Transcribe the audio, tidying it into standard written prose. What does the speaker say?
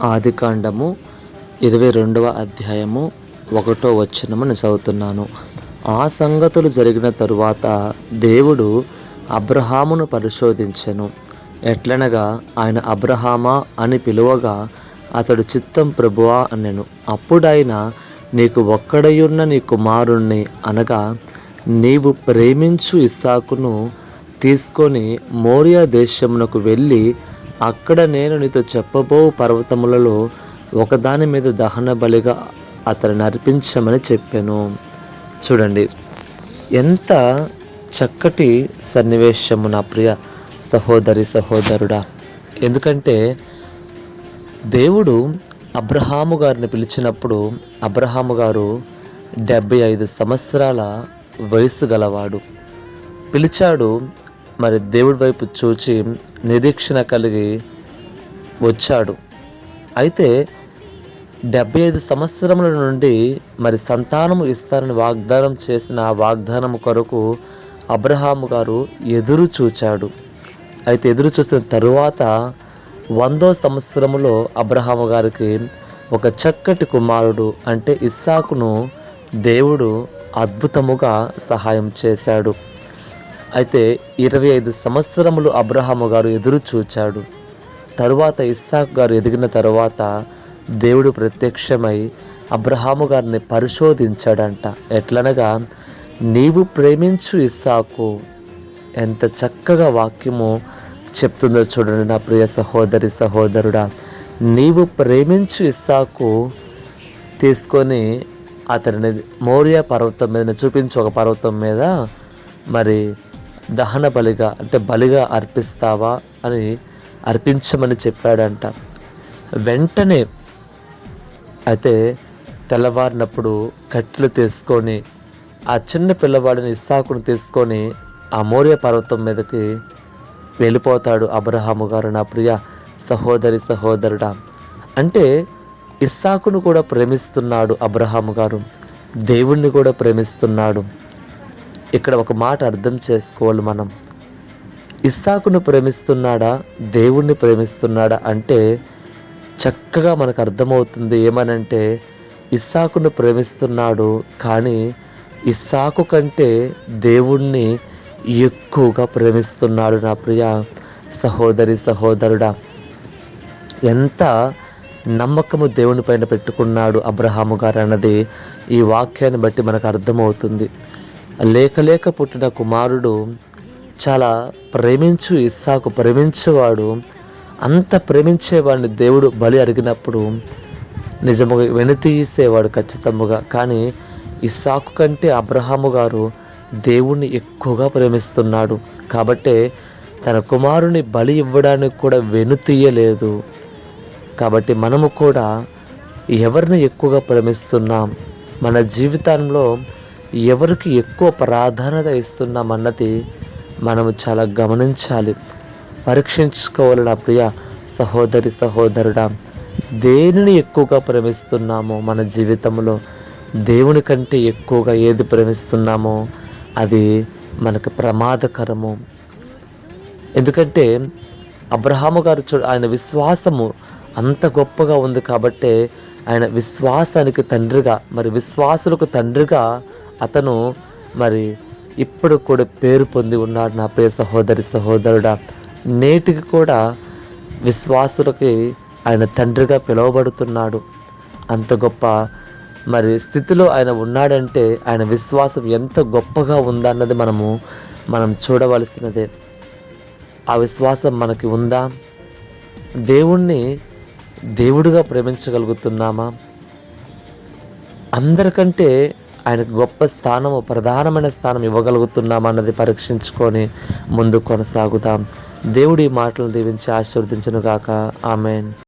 ఆదికాండము 22వ అధ్యాయము 1వ వచనము నేను చదువుతున్నాను. ఆ సంగతులు జరిగిన తరువాత దేవుడు అబ్రహామును పరిశోధించెను. ఎట్లనగా ఆయన అబ్రహామా అని పిలువగా అతడు చిత్తం ప్రభువా అనెను. అప్పుడాయన నీకు ఒక్కడయున్న నీ కుమారుణ్ణి అనగా నీవు ప్రేమించు ఇస్సాకును తీసుకొని మోరియా దేశమునకు వెళ్ళి అక్కడ నేను నీతో చెప్పబో పర్వతములలో ఒకదాని మీద దహన బలిగా అతన్ని అర్పించమని చెప్పాను. చూడండి, ఎంత చక్కటి సన్నివేశము నా ప్రియ సహోదరి సహోదరుడా. ఎందుకంటే దేవుడు అబ్రహాము గారిని పిలిచినప్పుడు అబ్రహాము గారు 75 సంవత్సరాల వయసు గలవాడు. పిలిచాడు. మరి దేవుడి వైపు చూచి నిరీక్షణ కలిగి వచ్చాడు. అయితే 75 సంవత్సరముల నుండి మరి సంతానము ఇస్తారని వాగ్దానం చేసిన ఆ వాగ్దానం కొరకు అబ్రహాము గారు ఎదురు చూచాడు. అయితే ఎదురు చూసిన తరువాత 100వ సంవత్సరములో అబ్రహాము గారికి ఒక చక్కటి కుమారుడు అంటే ఇస్సాకును దేవుడు అద్భుతముగా సహాయం చేశాడు. అయితే 25 సంవత్సరములు అబ్రహాము గారు ఎదురు చూచాడు. తరువాత ఇస్సాకు గారు ఎదిగిన తరువాత దేవుడు ప్రత్యక్షమై అబ్రహాము గారిని పరిశోధించాడంట. ఎట్లనగా నీవు ప్రేమించు ఇస్సాకు. ఎంత చక్కగా వాక్యము చెప్తుందో చూడండి నా ప్రియ సహోదరి సహోదరుడా. నీవు ప్రేమించు ఇస్సాకు తీసుకొని అతనిని మోరియా పర్వతం మీద చూపించి ఒక పర్వతం మీద మరి దహన బలిగా అంటే బలిగా అర్పిస్తావా అని అర్పించమని చెప్పాడంట. వెంటనే అయితే తెల్లవారినప్పుడు కట్టెలు తీసుకొని ఆ చిన్న పిల్లవాడిని ఇస్సాకును తీసుకొని ఆ మోరియా పర్వతం మీదకి వెళ్ళిపోతాడు అబ్రహాము గారు. నా ప్రియ సహోదరి సహోదరుడా, అంటే ఇస్సాకును కూడా ప్రేమిస్తున్నాడు అబ్రహాము గారు, దేవుణ్ణి కూడా ప్రేమిస్తున్నాడు. ఇక్కడ ఒక మాట అర్థం చేసుకోవాలి మనం. ఇస్సాకును ప్రేమిస్తున్నాడా దేవుణ్ణి ప్రేమిస్తున్నాడా అంటే చక్కగా మనకు అర్థమవుతుంది. ఏమనంటే ఇస్సాకును ప్రేమిస్తున్నాడు, కానీ ఇస్సాకు కంటే దేవుణ్ణి ఎక్కువగా ప్రేమిస్తున్నాడు. నా ప్రియ సహోదరి సహోదరుడా, ఎంత నమ్మకము దేవుని పైన పెట్టుకున్నాడు అబ్రహాము గారు అన్నది ఈ వాక్యాన్ని బట్టి మనకు అర్థమవుతుంది. లేక పుట్టిన కుమారుడు చాలా ప్రేమించు ఇస్సాకు ప్రేమించేవాడు. అంత ప్రేమించేవాడిని దేవుడు బలి అడిగినప్పుడు నిజముగా వెనుతీసేవాడు ఖచ్చితంగా. కానీ ఇస్సాకు కంటే అబ్రహాము గారు దేవుణ్ణి ఎక్కువగా ప్రేమిస్తున్నాడు. కాబట్టే తన కుమారుని బలి ఇవ్వడానికి కూడా వెనుతీయలేదు. కాబట్టి మనము కూడా ఎవరిని ఎక్కువగా ప్రేమిస్తున్నాం, మన జీవితంలో ఎవరికి ఎక్కువ ప్రాధాన్యత ఇస్తున్నాం అన్నది మనము చాలా గమనించాలి, పరీక్షించుకోవాలి. నా ప్రియ సహోదరి సహోదరుడా, దేనిని ఎక్కువగా ప్రేమిస్తున్నామో మన జీవితంలో దేవుని కంటే ఎక్కువగా ఏది ప్రేమిస్తున్నామో అది మనకు ప్రమాదకరము. ఎందుకంటే అబ్రహాము గారు ఆయన విశ్వాసము అంత గొప్పగా ఉంది కాబట్టే ఆయన విశ్వాసానికి తండ్రిగా, మరి విశ్వాసులకు తండ్రిగా అతను మరి ఇప్పుడు కూడా పేరు పొంది ఉన్నాడు. నా ప్రియ సహోదరి సహోదరుడా, నేటికి కూడా విశ్వాసులకి ఆయన తండ్రిగా పిలువబడుతున్నాడు. అంత గొప్ప మరి స్థితిలో ఆయన ఉన్నాడంటే ఆయన విశ్వాసం ఎంత గొప్పగా ఉందన్నది మనం చూడవలసినదే. ఆ విశ్వాసం మనకి ఉందా? దేవుణ్ణి దేవుడిగా ప్రేమించగలుగుతున్నామా? అందరికంటే ఆయనకు గొప్ప స్థానము, ప్రధానమైన స్థానం ఇవ్వగలుగుతున్నామా అన్నది పరీక్షించుకొని ముందు కొనసాగుదాం. దేవుడి మాటలు దీవించి ఆశీర్వదించును గాక. ఆమేన్.